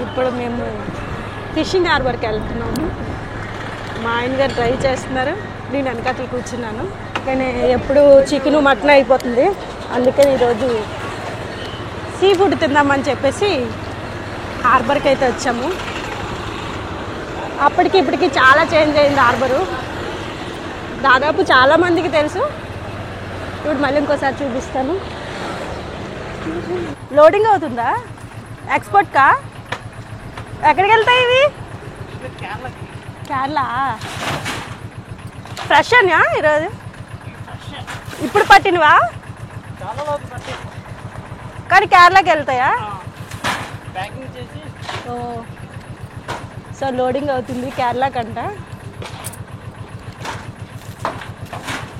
ఇప్పుడు మేము ఫిషింగ్ హార్బర్కి వెళ్తున్నాము. మా ఆయన గారు డ్రైవ్ చేస్తున్నారు, నేను వెనకాతలు కూర్చున్నాను. కానీ ఎప్పుడు చికెను మటన్ అయిపోతుంది, అందుకని ఈరోజు సీ ఫుడ్ తిందామని చెప్పేసి హార్బర్కి అయితే వచ్చాము. అప్పటికి ఇప్పటికి చాలా చేంజ్ అయింది హార్బరు. దాదాపు చాలామందికి తెలుసు. ఇప్పుడు మళ్ళీ ఇంకోసారి చూపిస్తాను. లోడింగ్ అవుతుందా? ఎక్స్పోర్ట్కా? ఎక్కడికి వెళ్తాయి ఇవి? కేరళ. ఫ్రెష్ అన్నా ఈరోజు? ఇప్పుడు పట్టినవా? కానీ కేరళకి వెళ్తాయా? ఓ, సో లోడింగ్ అవుతుంది కేరళకంట.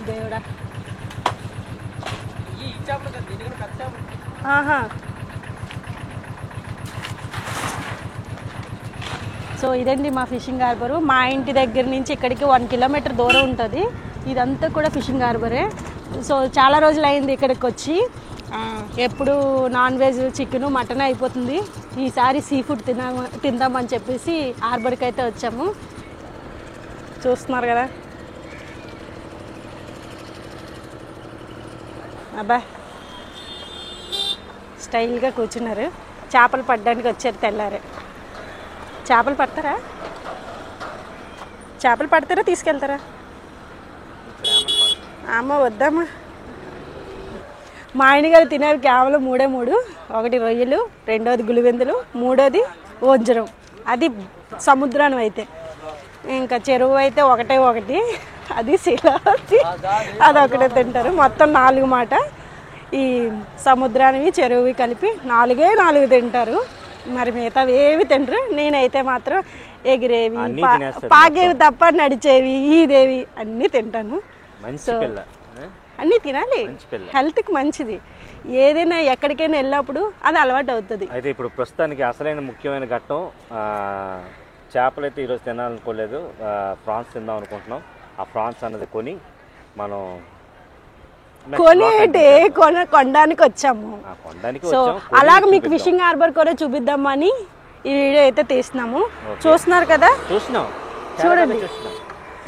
దేవుడా. ఆహా. సో ఇదండి మా ఫిషింగ్ హార్బరు. మా ఇంటి దగ్గర నుంచి ఇక్కడికి 1 కిలోమీటర్ దూరం ఉంటుంది. ఇదంతా కూడా ఫిషింగ్ హార్బరే. సో చాలా రోజులు అయింది ఇక్కడికి వచ్చి. ఎప్పుడు నాన్ వెజ్ చికెను మటన్ అయిపోతుంది. ఈసారి సీ ఫుడ్ తిందామని చెప్పేసి హార్బర్కి అయితే వచ్చాము. చూస్తున్నారు కదా. అబ్బా స్టైల్గా కూర్చున్నారు. చేపలు పట్టడానికి వచ్చారు తెల్లారే. చేపలు పడతారా? చేపలు పడతారా తీసుకెళ్తారా? అమ్మ వద్దమ్మా. మా ఆయన గారు తినేవి కేవలం 3. ఒకటి రొయ్యలు, రెండోది గులివెందులు, మూడోది వంజరం. అది సముద్రాన్ని అయితే. ఇంకా చెరువు అయితే ఒకటి, అది శిలావతి, అదొకటే తింటారు. మొత్తం 4 మాట. ఈ సముద్రానివి చెరువువి కలిపి 4 తింటారు. మరి మిగతావి ఏవి తింటారు. నేనైతే మాత్రం ఎగిరేవి, పాగేవి తప్ప నడిచేవి, ఈదేవి అన్నీ తింటాను. సో అన్నీ తినాలి, హెల్త్కి మంచిది. ఏదైనా ఎక్కడికైనా వెళ్ళినప్పుడు అది అలవాటు అవుతుంది. అయితే ఇప్పుడు ప్రస్తుతానికి అసలైన ముఖ్యమైన ఘట్టం, చేపలు అయితే ఈరోజు తినాలనుకోలేదు, ఫ్రాన్స్ తిందాం అనుకుంటున్నాం. ఆ ఫ్రాన్స్ అన్నది కొని మనం కొనడానికి వచ్చాము. సో అలాగే మీకు ఫిషింగ్ హార్బర్ కూడా చూపిద్దామని ఈ వీడియో అయితే తీస్తున్నాము. చూస్తున్నారు కదా, చూడండి.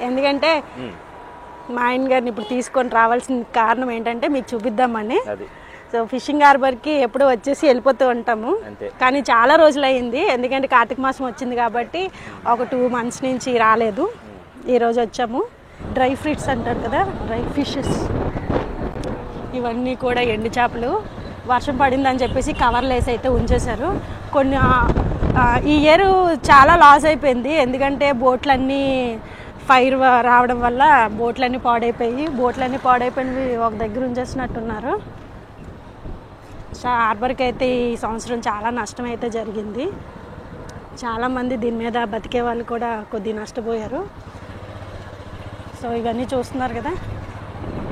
ఎందుకంటే మా ఆయన గారిని ఇప్పుడు తీసుకొని రావాల్సిన కారణం ఏంటంటే మీకు చూపిద్దామని. సో ఫిషింగ్ హార్బర్కి ఎప్పుడూ వచ్చేసి వెళ్ళిపోతూ ఉంటాము, కానీ చాలా రోజులు అయింది. ఎందుకంటే కార్తీక మాసం వచ్చింది కాబట్టి ఒక 2 months నుంచి రాలేదు. ఈరోజు వచ్చాము. డ్రై ఫ్రూట్స్ అంటారు కదా, డ్రై ఫిషెస్, ఇవన్నీ కూడా ఎండు చేపలు. వర్షం పడిందని చెప్పేసి కవర్లు వేసి అయితే ఉంచేశారు. కొన్ని ఈ ఇయర్ చాలా లాస్ అయిపోయింది. ఎందుకంటే బోట్లన్నీ ఫైర్ రావడం వల్ల బోట్లన్నీ పాడైపోయినవి ఒక దగ్గర ఉంచేసినట్టున్నారు. సో హార్బర్కి అయితే ఈ సంవత్సరం చాలా నష్టం అయితే జరిగింది. చాలామంది దీని మీద బతికే వాళ్ళు కూడా కొద్ది నష్టపోయారు. సో ఇవన్నీ చూస్తున్నారు కదా,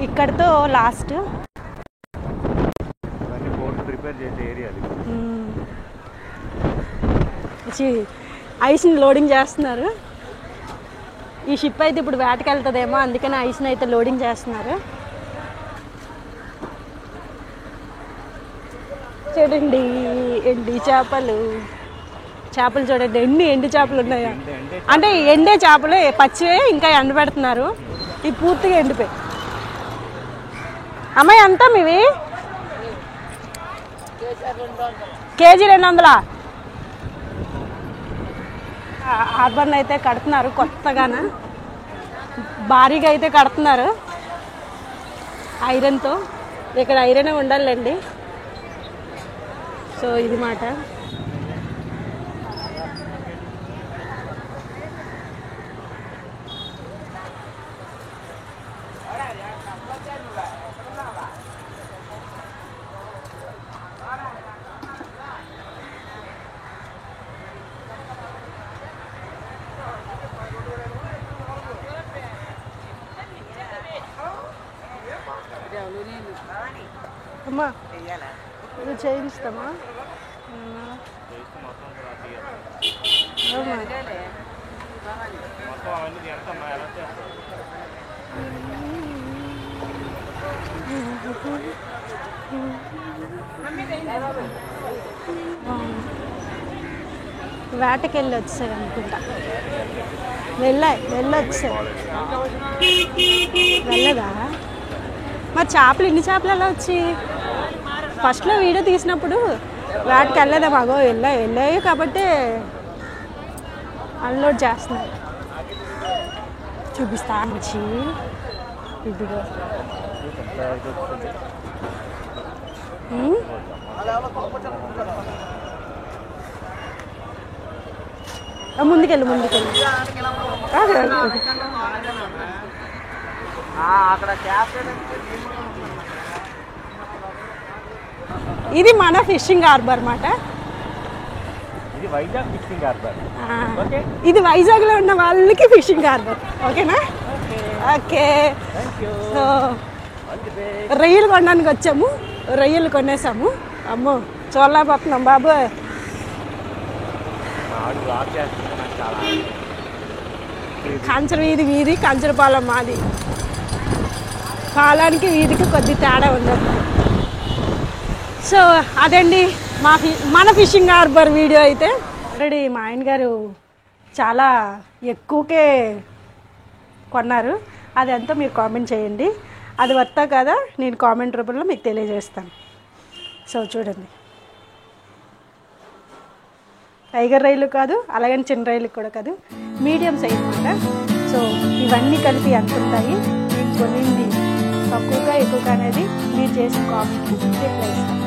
ఇక్కడితో లాస్ట్. ఐస్ని లోడింగ్ చేస్తున్నారు. ఈ షిప్ అయితే ఇప్పుడు వేటకి వెళ్తుందేమో, అందుకని ఐస్ని అయితే లోడింగ్ చేస్తున్నారు. చూడండి ఎండి చేపలు చూడండి, ఎన్ని ఎండు చేపలు ఉన్నాయో. అంటే ఎండే చేపలు, పచ్చివే ఇంకా ఎండబెడుతున్నారు. ఇవి పూర్తిగా ఎండిపోయి. అమ్మాయి అంతా మీవి కేజీ 200. హార్బర్ని అయితే కడుతున్నారు కొత్తగానే, భారీగా అయితే కడుతున్నారు ఐరన్తో. ఇక్కడ ఐరనే ఉండాలండి. సో ఇది మాట. అమ్మా ఇది చేయిస్తామా? వేటకి వెళ్ళి వచ్చాయి అనుకుంటా. వెళ్ళొచ్చాయి. వెళ్ళదా మరి చేపలు ఇన్ని చేపలు ఎలా వచ్చి? ఫస్ట్లో వీడియో తీసినప్పుడు వేటకి వెళ్ళదా మాగో వెళ్ళాయి కాబట్టి అన్లోడ్ చేస్తున్నారు. చూపిస్తా నుంచి ఇదిగో ముందుకెళ్ళు ఇది మన ఫిషింగ్ హార్బర్ అన్నమాట. ఇది వైజాగ్లో ఉన్న వాళ్ళకి ఫిషింగ్ హార్బర్. ఓకేనా? ఓకే. సో రొయ్యలు కొనడానికి వచ్చాము. రొయ్యలు కొనేసాము. అమ్మో చూడలేకపోతున్నాం బాబు. కంచర వీధి కంచరపాలెం మాది. పాలానికి వీధికి కొద్ది తేడా ఉండదు. సో అదండి మన ఫిషింగ్ హార్బర్ వీడియో అయితే. ఆల్రెడీ మా ఆయన గారు చాలా ఎక్కువకే కొన్నారు. అది ఎంతో మీరు కామెంట్ చేయండి. అది వర్తా కదా నేను కామెంట్ రూపంలో మీకు తెలియజేస్తాను. సో చూడండి, టైగర్ రైలు కాదు, అలాగని చిన్న రైలు కూడా కాదు, మీడియం సైజ్ అన్నమాట. సో ఇవన్నీ కలిపి ఎంత ఉంటాయి, నేను కొనింది తక్కువగా ఎక్కువగా అనేది మీరు చేసిన కామెంట్కి రిప్లై ఇస్తాను.